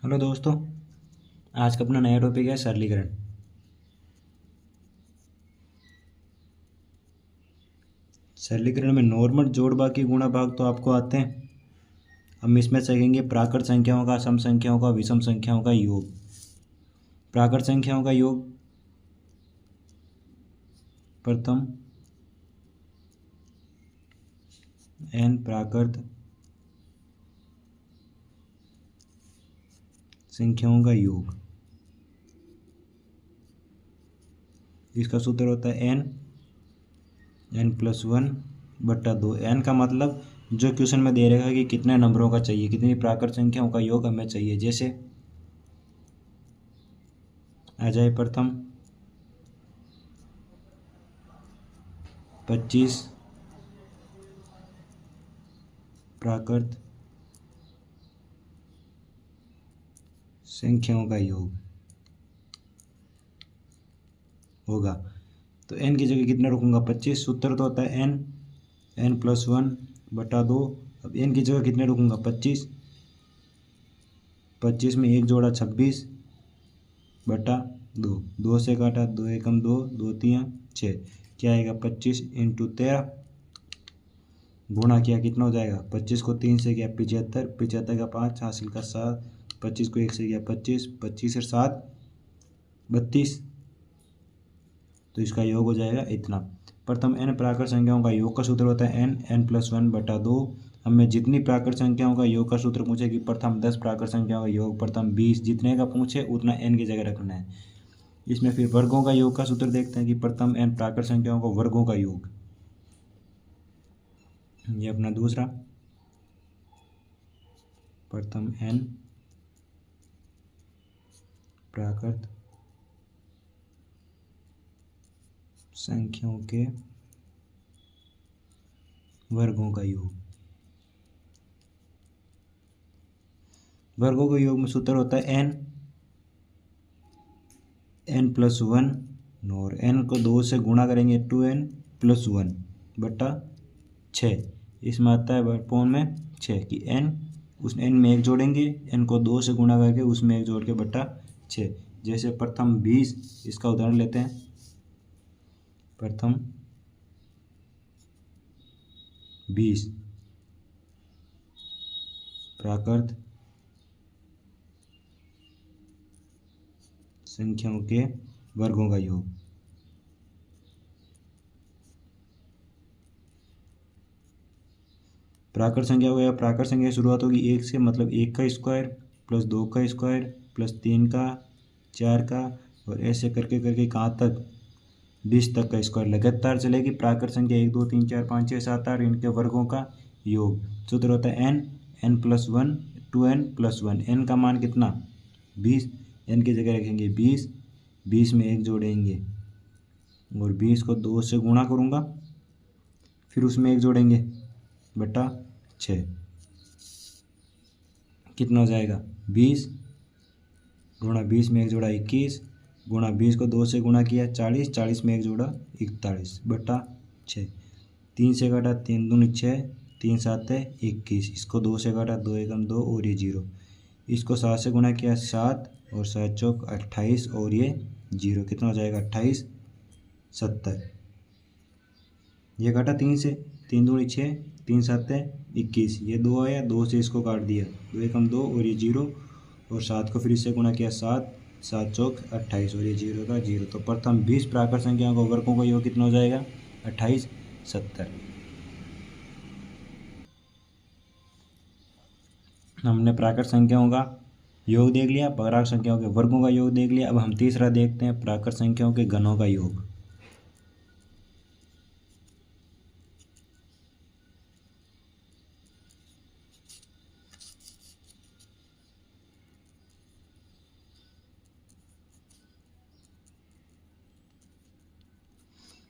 Hello दोस्तों, आज का अपना नया टॉपिक है सरलीकरण। सरलीकरण में नॉर्मल जोड़ बाकी गुणा भाग तो आपको आते हैं। हम इसमें सीखेंगे प्राकृत संख्याओं का, सम संख्याओं का, विषम संख्याओं का योग। प्राकृत संख्याओं का योग प्रथम n प्राकृत संख्याओं का योग। इसका सूत्र होता है n+1/2। n का मतलब जो क्वेश्चन में दे रहेगा कि कितने नंबरों का चाहिए, कितनी प्राकृत संख्याओं का योग हमें चाहिए। जैसे आ जाए प्रथम 25 प्राकृत संख्याओं का योग होगा। तो n की जगह कितना रखूँगा? 25। सूत्र तो होता है n+1/2। अब n की जगह कितने रखूँगा? 25। 25 में एक जोड़ा 26/2। 2 से काटा, 2 एकम 2, 2 तियाँ 6। क्या आएगा? 25 × 13 गुणा किया, कितना हो जाएगा? 25 को 3 से किया 75, 75 का 5 हासिल का 7, 25 को 1 से किया 25, 25 और 7 32। तो इसका योग हो जाएगा इतना। प्रथम n प्राकृत संख्याओं का योग का सूत्र होता है n+1/2। हमें जितनी प्राकृत संख्याओं का योग का सूत्र पूछे कि प्रथम 10 प्राकृत संख्याओं का योग, प्रथम 20, जितने का पूछे उतना n की जगह रखना है। इसमें फिर वर्गों का योग का सूत्र देखते हैं कि प्रथम n प्राकृत संख्याओं का वर्गों का योग। ये अपना दूसरा प्रथम n प्राकृत संख्याओं के वर्गों का योग। वर्गों के योग में सूत्र होता है n+1 और n को 2 से गुणा करेंगे 2n+1/6। इसमें आता है वर्गमूल में 6 कि n, उस n में 1 जोड़ेंगे, n को 2 से गुणा करके उसमें 1 जोड़ के बटा 6। जैसे प्रथम 20, इसका उदाहरण लेते हैं। प्रथम 20 प्राकृत संख्याओं के वर्गों का योग। प्राकृत संख्या हो गया, प्राकृत संख्या की शुरुआत होगी 1 से, मतलब 1 का स्क्वायर प्लस 2 का स्क्वायर प्लस 3 का, 4 का, और ऐसे करके करके कहाँ तक? 20 तक का स्क्वायर लगातार चलेगी। प्राकृत संख्या 1 2 3 4 5 6 7 8 इनके वर्गों का योग। सूत्र होता है n+1 2n+1। n का मान कितना? 20। n की जगह रखेंगे 20, 20 में 1 जोड़ेंगे और 20 को 2 से गुणा करूँगा, फिर उसमें 1 जोड़ेंगे बटा 6। कितना हो जाएगा? 20 गुणा 20 में 1 जोड़ा 21 गुणा 20 को 2 से गुणा किया 40, 40 में 1 जोड़ा 41/6। 3 से काटा, 3 दूनी 6, 3 7 21। इसको 2 से काटा, 2 एकम 2 और ये 0। इसको 7 से गुणा किया 7 और 7 चौक 28 और ये 0। कितना हो जाएगा? 28 70। ये काटा 3 से, 3 दूनी 6, 3 7 21। ये 2 आया, 2 से इसको काट दिया, 2 एकम 2 और ये 0, और 7 को फिर इससे गुणा किया 7, 7 चौक 28 और ये 0 का 0। तो प्रथम 20 प्राकृत संख्याओं का वर्गों का योग कितना हो जाएगा? 28 70। हमने प्राकृत संख्याओं का योग देख लिया, प्राकृत संख्याओं के वर्गों का योग देख लिया। अब हम तीसरा देखते हैं, प्राकृत संख्याओं के घनों का योग।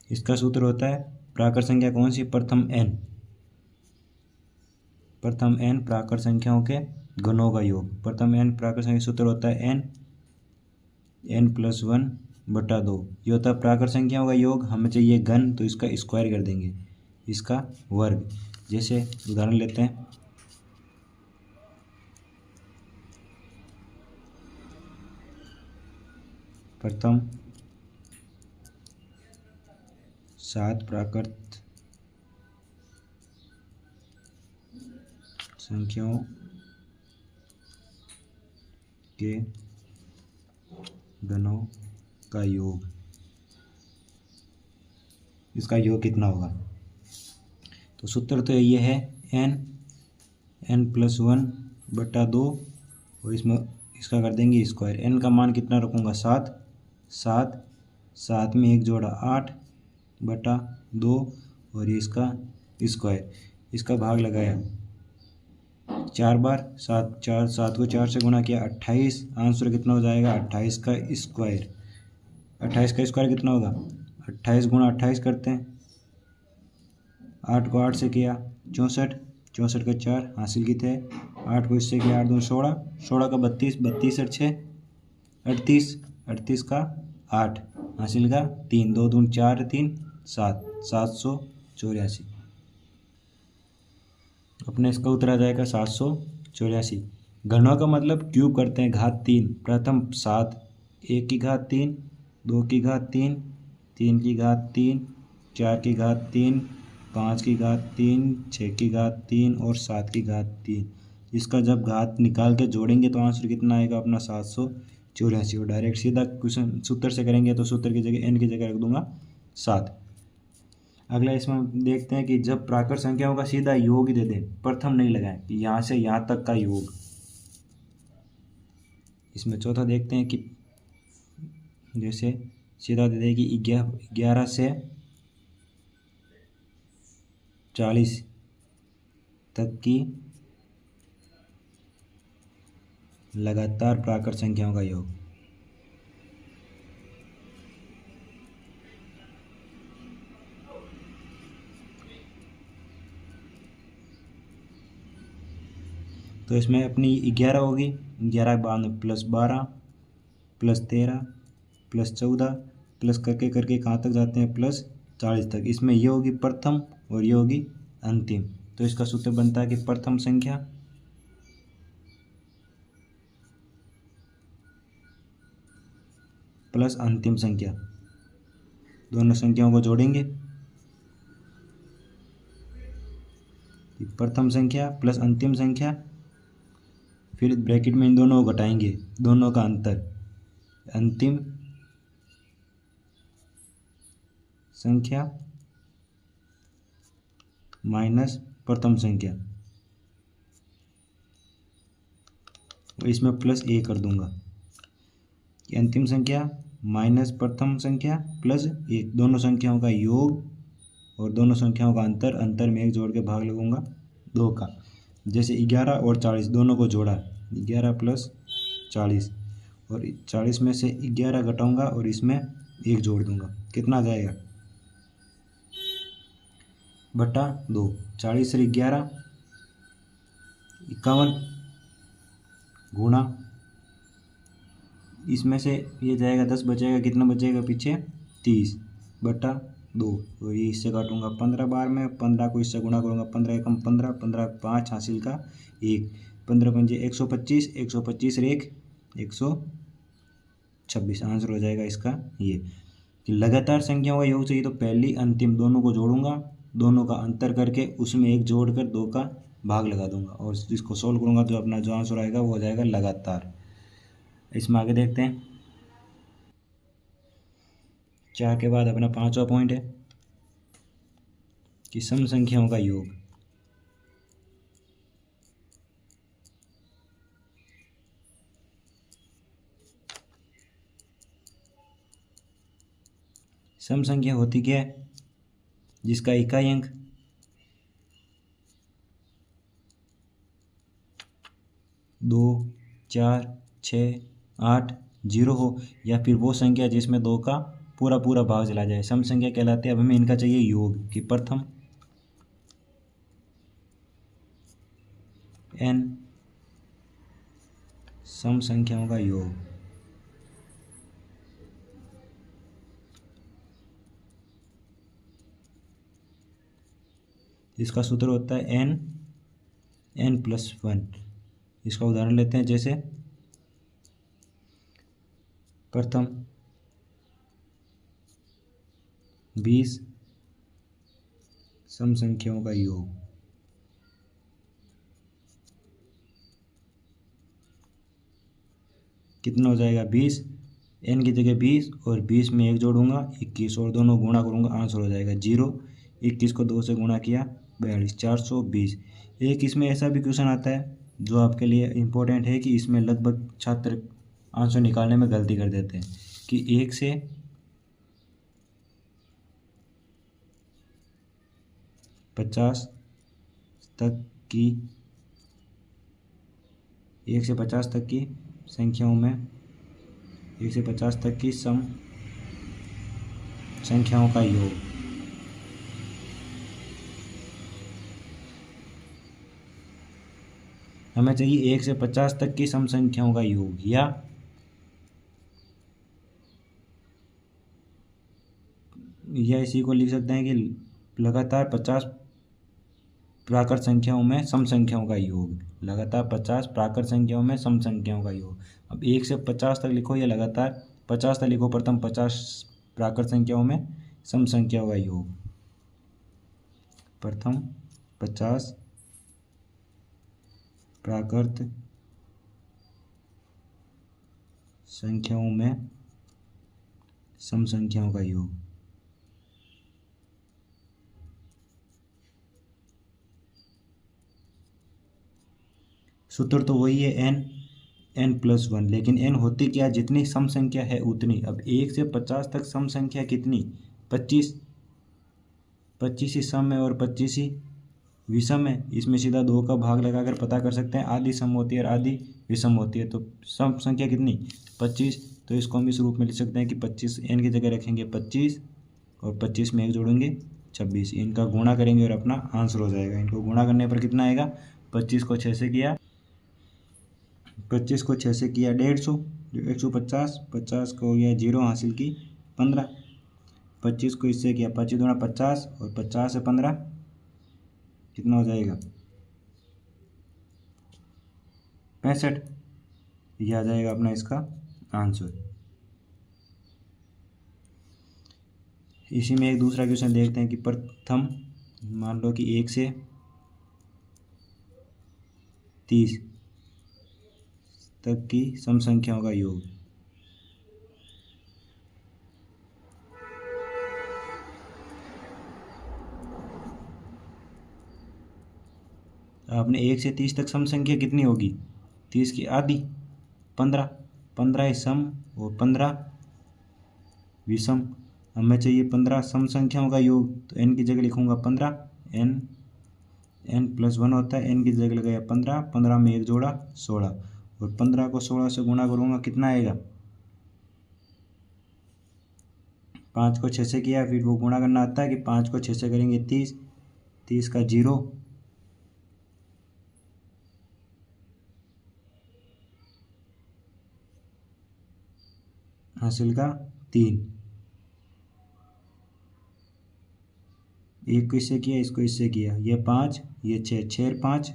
इसका सूत्र होता है, प्राकृत संख्या कौन सी? प्रथम n प्राकृत संख्याओं के घनों का योग। प्रथम n प्राकृत संख्या सूत्र होता है n+1/2। ये होता है प्राकृत संख्याओं का योग। हमें चाहिए घन, तो इसका स्क्वायर कर देंगे, इसका वर्ग। जैसे उदाहरण लेते हैं, प्रथम 7 प्राकृत संख्याओं के घनों का योग, इसका योग कितना होगा। तो सूत्र तो ये है n+1/2 और इसमें इसका कर देंगे स्क्वायर। n का मान कितना रखूँगा 7, 7 में 1 जोड़ा 8/2 और ये इसका स्क्वायर। इसका भाग लगाया 4 बार, 7 को 4 से गुणा किया 28। आंसर कितना हो जाएगा 28 का स्क्वायर। 28 का स्क्वायर कितना होगा 28 गुणा 28 करते हैं, 8 को 8 से किया 64, 64 का 4 हासिल की थे। 8 को इससे किया 8 दूनी 16, 16 का 32, 32 और 6 38, 38 का 8 हासिल का 3, 2 दूनी 4 3 7, 784। अपने इसका उत्तर आ जाएगा 784। घनों का मतलब क्यूब करते हैं घात 3। प्रथम 7, 1 की घात 3, 2 की घात 3, 3 की घात 3, 4 की घात 3, 5 की घात 3, 6 की घात 3 और 7 की घात 3। इसका जब घात निकाल के जोड़ेंगे तो आंसर कितना आएगा अपना 784। और डायरेक्ट सीधा क्वेश्चन सूत्र से करेंगे तो सूत्र की जगह n की जगह रख दूंगा 7। अगला इसमें हम देखते हैं कि जब प्राकृत संख्याओं का सीधा योग ही दे दें, प्रथम नहीं लगाएं, कि यहाँ से यहाँ तक का योग। इसमें चौथा देखते हैं कि जैसे सीधा दे दें कि 11 से 40 तक की लगातार प्राकृत संख्याओं का योग। तो इसमें अपनी 11 होगी, 11 के बाद में +12 +13 +14 प्लस करके करके कहाँ तक जाते हैं +40 तक। इसमें ये होगी प्रथम और ये होगी अंतिम। तो इसका सूत्र बनता है कि प्रथम संख्या प्लस अंतिम संख्या, दोनों संख्याओं को जोड़ेंगे, प्रथम संख्या प्लस अंतिम संख्या, फिर ब्रैकेट में इन दोनों को घटाएंगे, दोनों का अंतर, अंतिम संख्या माइनस प्रथम संख्या, और इसमें +1 कर दूंगा कि अंतिम संख्या माइनस प्रथम संख्या +1, दोनों संख्याओं का योग और दोनों संख्याओं का अंतर, अंतर में 1 जोड़ के भाग लगूंगा 2 का। जैसे 11 और 40 दोनों को जोड़ा, 11 + 40 और 40 में से 11 घटाऊंगा और इसमें 1 जोड़ दूंगा, कितना आ जाएगा /2। 40 से 11 51 गुणा, इसमें से ये जाएगा 10 बचेगा, कितना बचेगा पीछे 30/2 और ये इससे काटूंगा 15 बार में, 15 को इससे गुणा करूँगा, 15 एकम 15, 15 5 हासिल का 1, 15 पंजे 125, 125 और 1 126। आंसर हो जाएगा इसका ये कि लगातार संख्याओं का योग चाहिए तो पहली अंतिम दोनों को जोड़ूंगा, दोनों का अंतर करके उसमें 1 जोड़कर 2 का भाग लगा दूंगा और इसको सोल्व करूंगा तो अपना जो आंसर आएगा वो हो जाएगा लगातार। इसमें आगे देखते हैं 4 के बाद अपना 5वां पॉइंट है कि सम संख्याओं का योग। सम संख्या होती क्या है, जिसका इकाई अंक 2 4 6 8 0 हो या फिर वो संख्या जिसमें 2 का पूरा पूरा भाग चला जाए, सम संख्या कहलाते हैं। अब हमें इनका चाहिए योग कि प्रथम n सम संख्याओं का योग। इसका सूत्र होता है n+1। इसका उदाहरण लेते हैं, जैसे प्रथम 20 सम संख्याओं का योग। कितना हो जाएगा 20, n की जगह 20 और 20 में 1 जोड़ूंगा 21 और दोनों गुणा करूंगा, आंसर हो जाएगा 0। 21 को 2 से गुणा किया 42, 420। एक इसमें ऐसा भी क्वेश्चन आता है जो आपके लिए इम्पोर्टेंट है कि इसमें लगभग छात्र आंसर निकालने में गलती कर देते हैं कि 1 से 50 तक की 1 से 50 तक की संख्याओं में 1 से 50 तक की सम संख्याओं का योग। हमें चाहिए 1 से 50 तक की सम संख्याओं का योग, या इसी को लिख सकते हैं कि लगातार 50 प्राकृत संख्याओं में सम संख्याओं का योग। लगातार 50 प्राकृत संख्याओं में सम संख्याओं का योग। अब 1 से 50 तक लिखो या लगातार 50 तक लिखो, प्रथम 50 प्राकृत संख्याओं में सम संख्याओं का योग। प्रथम 50 प्राकृत संख्याओं में सम संख्याओं का योग। सूत्र तो वही है n+1, लेकिन n होती क्या, जितनी सम संख्या है उतनी। अब 1 से 50 तक सम संख्या कितनी, 25। 25 ही सम है और 25 ही विषम है। इसमें सीधा 2 का भाग लगाकर पता कर सकते हैं, आधी सम होती है और आधी विषम होती है। तो सम संख्या कितनी, 25। तो इसको हम इस रूप में लिख सकते हैं कि 25, n की जगह रखेंगे 25 और 25 में 1 जोड़ेंगे 26। इनका गुणा करेंगे और अपना आंसर हो जाएगा। इनको गुणा करने पर कितना आएगा, 25 को 6 से किया 25 को 6 से किया 150, 150, 50 को यह 0 हासिल की 15। 25 को इससे किया 25 दूना 50 और 50 से 15 कितना हो जाएगा 65। यह आ जाएगा अपना इसका आंसर। इसी में एक दूसरा क्वेश्चन देखते हैं कि प्रथम मान लो कि 1 से 30 तक की सम संख्याओं का योग। आपने 1 से 30 तक सम संख्या कितनी होगी, 30 की आधी 15। 15 ही सम और 15 विषम। हमें चाहिए 15 सम संख्याओं का योग। तो n की जगह लिखूंगा 15, n+1 होता है, n की जगह लगाया 15, 15 में 1 जोड़ा 16 और 15 को 16 से गुणा करूँगा, कितना आएगा 5 को 6 से किया, फिर वो गुणा करना आता है कि 5 को 6 से करेंगे 30, 30 का 0 हासिल का 3। एक को इससे किया, इसको इससे किया, ये 5 ये 6, 6 5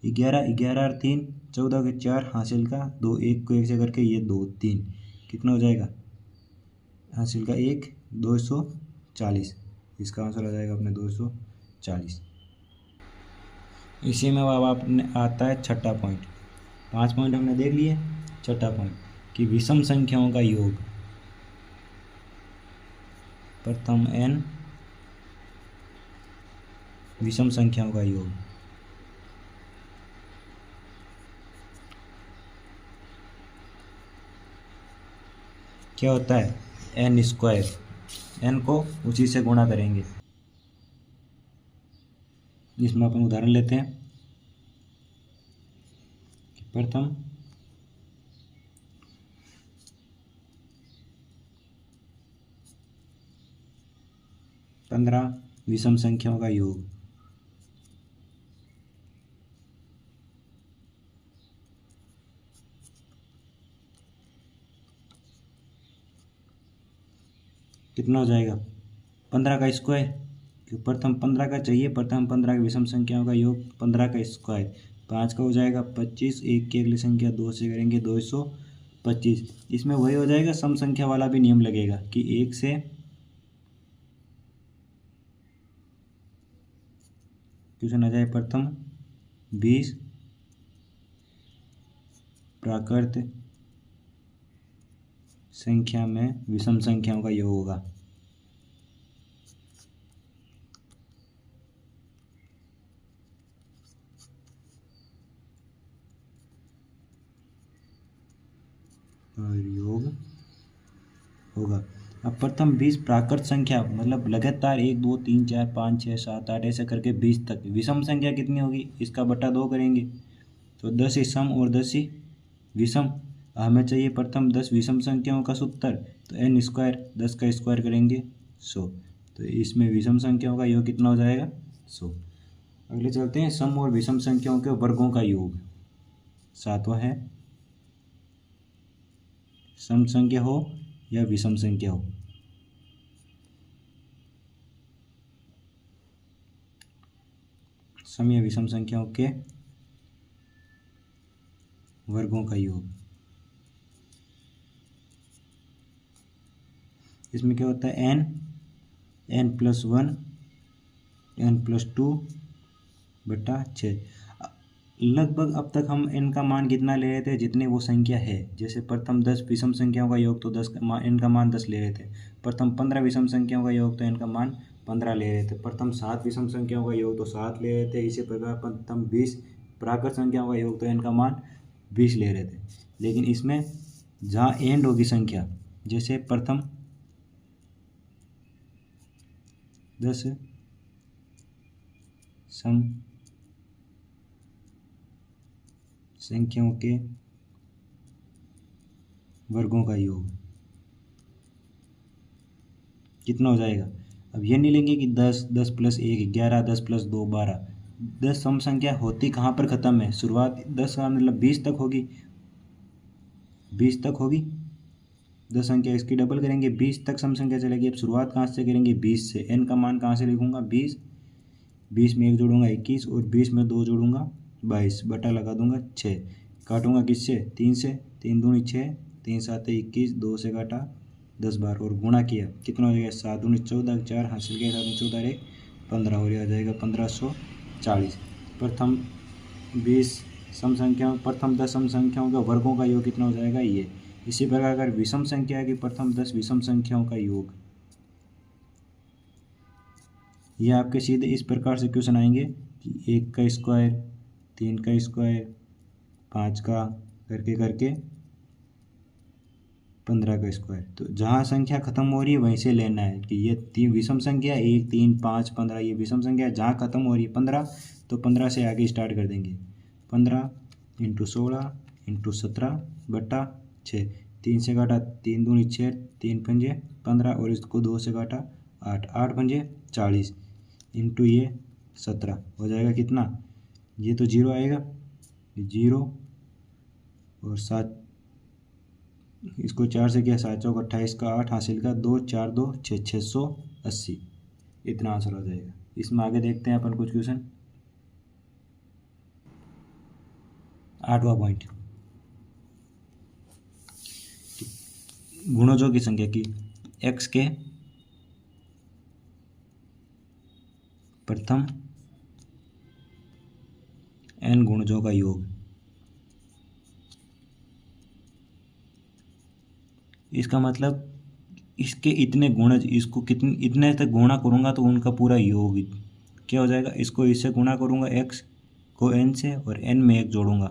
11, 11 और 3 14 के 4 हासिल का 2, 1 को 1 से करके ये 2 3 कितना हो जाएगा हासिल का 1, 240। इसका आंसर आ जाएगा अपने 240। इसी में अब आपने आता है छठा पॉइंट। 5 पॉइंट हमने देख लिए, छठा पॉइंट कि विषम संख्याओं का योग। प्रथम n विषम संख्याओं का योग। क्या होता है n², n को उसी से गुणा करेंगे। इसमें अपन उदाहरण लेते हैं। प्रथम 15 विषम संख्याओं का योग। कितना हो जाएगा 15 का स्क्वायर, क्योंकि प्रथम 15 का चाहिए, प्रथम 15 की विषम संख्याओं का योग 15 का स्क्वायर। 5 का हो जाएगा 25, 1 की अगली संख्या 2 से करेंगे 225। इसमें वही हो जाएगा, सम संख्या वाला भी नियम लगेगा कि 1 से क्वेश्चन आ जाए प्रथम 20 प्राकृत संख्या में विषम संख्याओं का योग होगा। और योग होगा। अब प्रथम 20 प्राकृत संख्या मतलब लगातार 1 2 3 4 5 6 7 8 ऐसे करके 20 तक विषम संख्या कितनी होगी, इसका बटा 2 करेंगे तो 10 ही सम और 10 ही विषम। हमें चाहिए प्रथम 10 विषम संख्याओं का सूत्र, तो n स्क्वायर 10 का स्क्वायर करेंगे 100, तो इसमें विषम संख्याओं का योग कितना हो जाएगा 100। अगले चलते हैं सम और विषम संख्याओं के वर्गों का योग। सातवां है सम संख्या हो या विषम संख्या हो। सम या विषम संख्याओं के वर्गों का योग। इसमें क्या होता है n+1 n+2 बटा 6। लगभग अब तक हम n का मान कितना ले रहे थे, जितने वो संख्या है। जैसे प्रथम 10 विषम संख्याओं का योग तो 10 n का मान 10 ले रहे थे। प्रथम 15 विषम संख्याओं का योग तो n का मान 15 ले रहे थे। प्रथम 7 विषम संख्याओं का योग तो 7 ले रहे थे। इसी प्रकार प्रथम 20 प्राकृत संख्याओं का योग तो n का मान 20 ले रहे थे। लेकिन इसमें जहाँ एंड होगी संख्या, जैसे प्रथम 10 सम संख्याओं के वर्गों का योग कितना हो जाएगा। अब ये नहीं लेंगे कि 10 10 + 1 11 10 + 2 12। 10 सम संख्या होती कहाँ पर ख़त्म है, शुरुआत 10 का मतलब 20 तक होगी, 20 तक होगी। 10 संख्या इसकी डबल करेंगे 20 तक सम संख्या चलेगी। अब शुरुआत कहाँ से करेंगे 20 से। n का मान कहाँ से लिखूंगा 20, 20 में 1 जोड़ूंगा 21 और 20 में 2 जोड़ूंगा 22, बटा लगा दूंगा 6। काटूंगा किससे 3 से, 3 दूनी 6, 3 7 21, 2 से काटा 10 बार और गुणा किया कितना हो जाएगा 7 दूनी 14, 4 हासिल किया 7 14 1 15 और यह आ जाएगा 1540। प्रथम 20 सम संख्याओं प्रथम 10 सम संख्याओं के वर्गों का योग कितना हो जाएगा ये। इसी प्रकार अगर विषम संख्या है कि प्रथम 10 विषम संख्याओं का योग, ये आपके सीधे इस प्रकार से क्वेश्चन आएंगे कि 1 का स्क्वायर 3 का स्क्वायर 5 का करके करके 15 का स्क्वायर। तो जहाँ संख्या खत्म हो रही है वहीं से लेना है कि ये 3 विषम संख्या 1 3 5 15 ये विषम संख्या जहाँ खत्म हो रही है 15, तो 15 से आगे स्टार्ट कर देंगे। 15 × 16 × 17 बटा 6। 3 से काटा 3 दूनी 6, 3 पंजे 15 और इसको 2 से काटा 8, 8 पंजे 40 इंटू ये 17 हो जाएगा कितना, ये तो 0 आएगा, 0 और 7 इसको 4 से किया 7 चौक 28 का 8 हासिल का 2 4 2 6 680, इतना आंसर हो जाएगा। इसमें आगे देखते हैं अपन कुछ क्वेश्चन। 8वां पॉइंट गुणजों की संख्या की x के प्रथम n गुणजों का योग। इसका मतलब इसके इतने गुणज, इसको कितने इतने तक गुणा करूँगा तो उनका पूरा योग क्या हो जाएगा। इसको इससे गुणा करूँगा x को n से और n में 1 जोड़ूंगा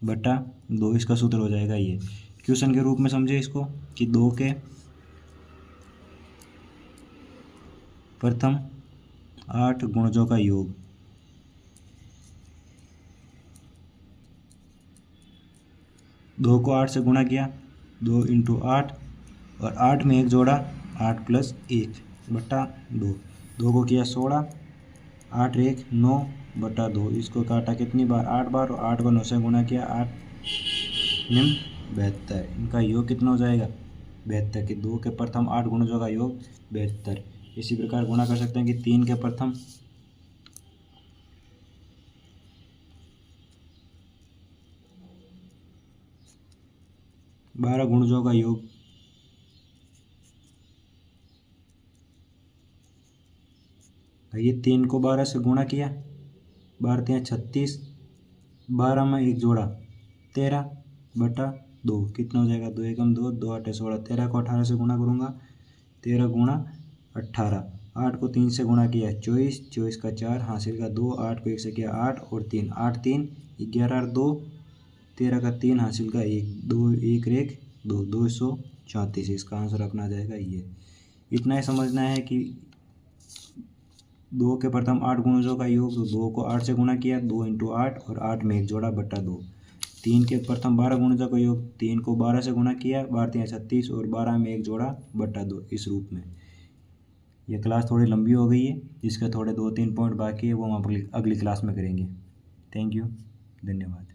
बटा 2, इसका सूत्र हो जाएगा ये। क्वेश्चन के रूप में समझे इसको कि 2 के प्रथम 8 गुणजों का योग। दो को 8 से गुणा किया 2 × 8 और 8 में 1 जोड़ा 8 + 1 बटा 2, 2 को किया 16, 8 1 9 बटा 2, इसको काटा कितनी बार 8 बार और 8 को 9 से गुणा किया 8 निम 72। इनका योग कितना हो जाएगा 72, कि 2 के प्रथम 8 गुणजों का योग 72। इसी प्रकार गुणा कर सकते हैं कि 3 के प्रथम 12 गुणजों का योग भाई ये 3 को 12 से गुणा किया, 12 3 36, 12 में एक जोड़ा 13/2, कितना हो जाएगा, 2 एकम 2, 2 8 16, 13 को 18 से गुणा करूँगा, 13 गुणा 18, 8 को 3 से गुणा किया 24, 24 का 4 हासिल का 2, 8 को 1 से किया 8 और 3, 8 3 11 और 2, 13 का 3 हासिल का 1, 2 1 1 2, 234, इसका आंसर अपना आ जाएगा ये। इतना ही समझना है कि 2 के प्रथम 8 गुणजों का योग, तो 2 को 8 से गुणा किया, 2 × 8 और 8 में एक जोड़ा बट्टा 2। 3 के प्रथम 12 गुणजों का योग, 3 को 12 से गुणा किया, 12 3 36 और 12 में एक जोड़ा बट्टा 2, इस रूप में। ये क्लास थोड़ी लंबी हो गई है, इसके थोड़े 2-3 पॉइंट बाकी है, वो हम अगली क्लास में करेंगे। थैंक यू, धन्यवाद।